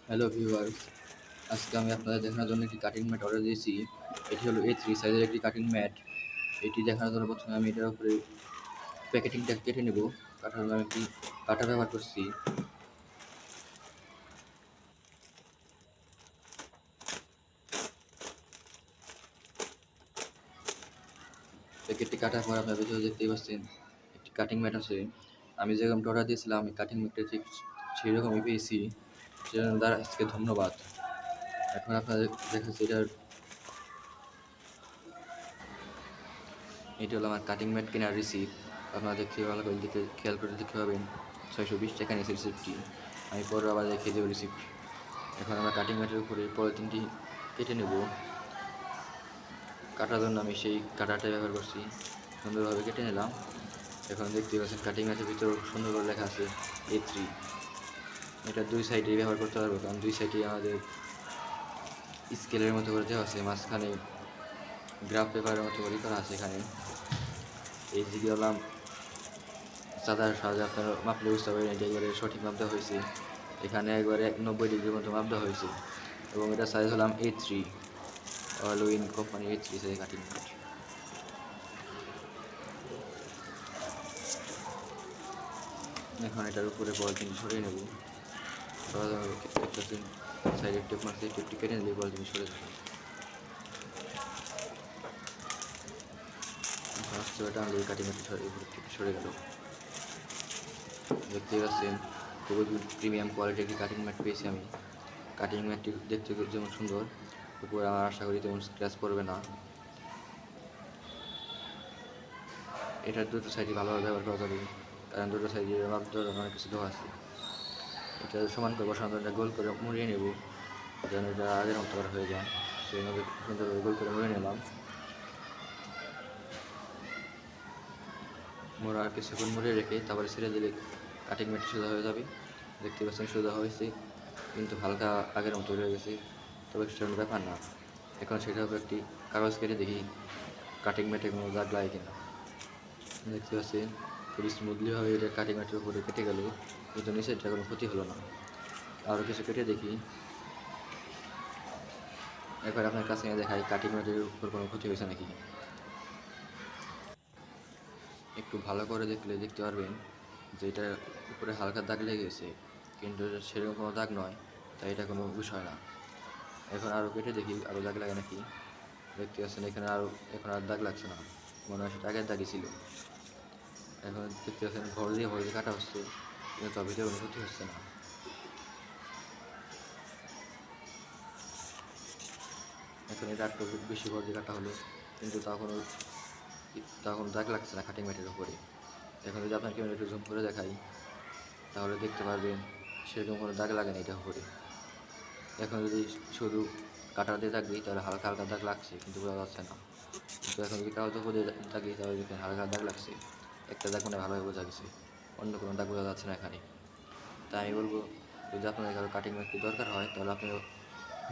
Hello viewers, আজকে আমি আপনাদের দেখানোর জন্য একটি কাটিং ম্যাট অর্ডার দিয়েছি। এটি হলো A3 সাইজের একটি কাটিং ম্যাট। এটি দেখানোর জন্য প্রথমে আমি এটার উপরে প্যাকেটিংটা কেটে নেব। কাটার জন্য আমি একটি কাটা ব্যবহার করছি। প্যাকেটটি কাটার পর আপনার ভিতরে দেখতেই পাচ্ছেন একটি কাটিং ম্যাট আছে। আমি যেরকমটা অর্ডার দিয়েছিলাম আমি কাটিং ম্যাটটা ঠিক সেই রকমই পেয়েছি। সেজন্য তার আজকে ধন্যবাদ। এখন আপনাদের দেখাচ্ছি এটা হলো আমার কাটিং ম্যাট কেনার রিসিপ্ট। আপনারা দেখতে ভালো করে দেখতে খেয়াল করে দেখতে পাবেন 620 টাকা নিয়েছে রিসিপ্টটি। আমি পরে আবার দেখিয়ে দেবো রিসিপ্ট। এখন আমরা কাটিং ম্যাটের উপরে পলিথিনটি কেটে নেব। কাটার জন্য আমি সেই কাটারটাই ব্যবহার করছি, সুন্দরভাবে কেটে নিলাম। এখন দেখতে পাচ্ছেন কাটিং ম্যাটের ভিতরে সুন্দর করে লেখা আছে A3। এটা দুই সাইডেই ব্যবহার করতে পারবো, কারণ দুই সাইডে আমাদের স্কেলের মতো করে দেওয়া আছে, মাঝখানে গ্রাফ পেপারের মতো করে করা আছে। এখানে এই দিকে হলাম চাঁদার সাহায্যে আপনারা মাপলে বুঝতে পারবেন এটা একবারে সঠিক মাপ দেওয়া হয়েছে। এখানে একবারে 90 ডিগ্রির মতো মাপ দেওয়া হয়েছে এবং এটা সাইজ হলাম A3, Allwin company A3 size cutting mat. এখন এটার উপরে পলিথিন সরিয়ে নেব। একটা সাইডের টেপ মারতে টেপটি কেটে নিলে পলিথিন সরে যাবে। এখন আস্তে করে টানলে কাটিং ম্যাটটি সরে গেল। দেখতে পাচ্ছেন খুবই প্রিমিয়াম কোয়ালিটির একটি কাটিং ম্যাট পেয়েছি আমি। কাটিং ম্যাটটি দেখতে যেমন সুন্দর, উপরে আমার আশা করি তেমন স্ক্র্যাচ পড়বে না। এটার দুটো সাইডই ভালোভাবে ব্যবহার করা যাবে, কারণ দুটো সাইডে মাপ দেওয়ার জন্য অনেক কিছু দেওয়া আছে। এটা সমান করে বসানোর জন্য গোল করে মুড়িয়ে নেব, যেন এটা আগের মতো করে হয়ে যায়। সেইভাবে সুন্দরভাবে গোল করে মুড়িয়ে নিলাম। মোড়ার কিছুক্ষণ মুড়িয়ে রেখে তারপরে ছেড়ে দিলে কাটিং ম্যাটটি সোজা হয়ে যাবে। দেখতে পাচ্ছেন সোজা হয়েছে, কিন্তু হালকা আগের মতো রয়ে গেছে, তবে সেটা ব্যাপার না। এখন সেটার উপর একটি কাগজ কেটে দেখি কাটিং ম্যাটে কোনো দাগ লাগে কিনা। দেখতে পাচ্ছেন খুবই স্মুথলিভাবে এটা কাটিং ম্যাটের উপরে কেটে গেল, কিন্তু নিচেরটা কোনো ক্ষতি হলো না। আরও কিছু কেটে দেখি। এবার আপনার কাছে নিয়ে দেখাই কাটিং ম্যাটের উপর কোনো ক্ষতি হয়েছে নাকি। একটু ভালো করে দেখলে দেখতে পারবেন যে এটা উপরে হালকা দাগ লেগে গেছে, কিন্তু সেরকম কোনো দাগ নয়, তাই এটা কোনো বিষয় না। এখন আরও কেটে দেখি আরও দাগ লাগে নাকি। দেখতে পাচ্ছেন এখানে এখন আর দাগ লাগছে না, মনে হয় সেটা আগের দাগই ছিল। এখন দেখতে পাচ্ছেন ভর দিয়ে কাটা হচ্ছে, কিন্তু তার ভিতরে কোনো ক্ষতি হচ্ছে না। এখন এটা একটু বেশি ভর দিয়ে কাটা হলো, কিন্তু তখন দাগ লাগছে না কাটিং ম্যাটের উপরে। এখন যদি আপনার ক্যামেরা একটু জুম করে দেখাই, তাহলে দেখতে পারবেন সেরকম কোনো দাগ লাগে না এটার উপরে। এখন যদি শুধু কাটার দিয়ে দাগ দিই তাহলে হালকা হালকা দাগ লাগছে, কিন্তু বোঝা যাচ্ছে না। কিন্তু এখন যদি কাগজ উপরে দাগ দিই তাহলে দেখেন হালকা দাগ লাগছে, একটা দাগ মানে ভালোভাবে বোঝা গেছে, অন্য কোনো দাগ বোঝা যাচ্ছে না এখানে। তাই আমি বলবো, যদি আপনাদের কারো কাটিং ম্যাটটি দরকার হয় তাহলে আপনি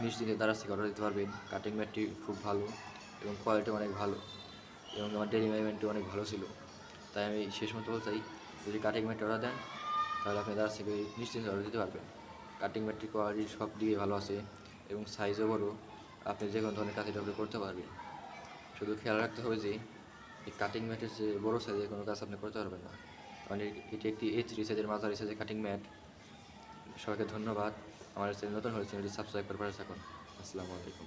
নিশ্চিন্তে দ্বারা থেকে অর্ডার দিতে পারবেন। কাটিং ম্যাটটি খুব ভালো এবং কোয়ালিটি অনেক ভালো, এবং আমার ডেলিভারিমেন্টটি অনেক ভালো ছিল। তাই আমি শেষ মতো বলতে চাই, যদি কাটিং ম্যাট অর্ডার দেন তাহলে আপনি দ্বারা থেকে নিশ্চিন্তে অর্ডার দিতে পারবেন। কাটিং ম্যাটটির কোয়ালিটি সব দিকে ভালো আছে এবং সাইজও বড়ো, আপনি যে কোনো ধরনের কাজটা আপনি করতে পারবেন। শুধু খেয়াল রাখতে হবে যে এই কাটিং ম্যাটের যে বড়ো সাইজের কোনো কাজ আপনি করতে পারবেন না, কারণ এটি একটি A3 সাইজের মাঝারি সাইজের কাটিং ম্যাট। সবাইকে ধন্যবাদ। আমার চ্যানেল নতুন হলে চ্যানেলটি সাবস্ক্রাইব করে পাশে থাকুন। আসসালামু আলাইকুম।